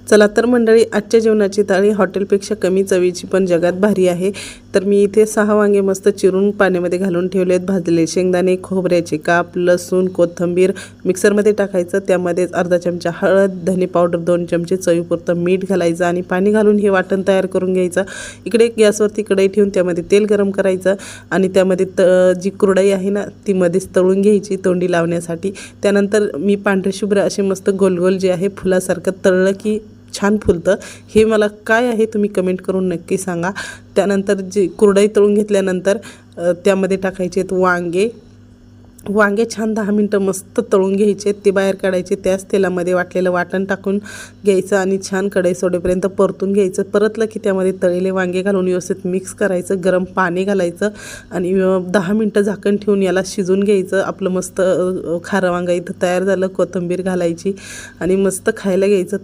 चला तर मंडळी, आजच्या जेवणाची थाळी हॉटेलपेक्षा कमी चवीची पण जगात भारी आहे। तर मी इथे 6 वांगे मस्त चिरून पाण्यामध्ये घालून ठेवलेत, भाजलेले शेंगदाणे, खोबऱ्याचे काप, लसूण, कोथिंबीर मिक्सरमध्ये टाकायचं, त्यामध्ये अर्धा चमचा हळद, धने पावडर 2 चमचे, चवीपुरतं मीठ घालायचं आणि पाणी घालून हे वाटण तयार करून घ्यायचं। इकडे गॅसवरती कढई ठेवून त्यामध्ये तेल गरम करायचं आणि त्यामध्ये जी कुरडई आहे ना ती मध्येच तळून घ्यायची तोंडी लावण्यासाठी। त्यानंतर मी पांढरे शुभ्र असे मस्त गोल गोल जे आहे फुलासारखं तळलं की छान फुलतं। हे मला काय आहे तुम्ही कमेंट करून नक्की सांगा। त्यानंतर जी कुरडई तळून घेतल्यानंतर त्यामध्ये टाकायचे आहेत वांगे छान 10 मिनटं मस्त तळून घ्यायचे, ते बाहेर काढायचे, त्याच तेलामध्ये वाटलेलं वाटण टाकून घ्यायचं आणि छान कढई सोडेपर्यंत परतून घ्यायचं। परतलं की त्यामध्ये तळलेले वांगे घालून व्यवस्थित मिक्स करायचं, गरम पाणी घालायचं आणि 10 मिनटं झाकण ठेवून याला शिजून घ्यायचं। आपलं मस्त खारं वांगं इथं तयार झालं, कोथिंबीर घालायची आणि मस्त खायला घ्यायचं।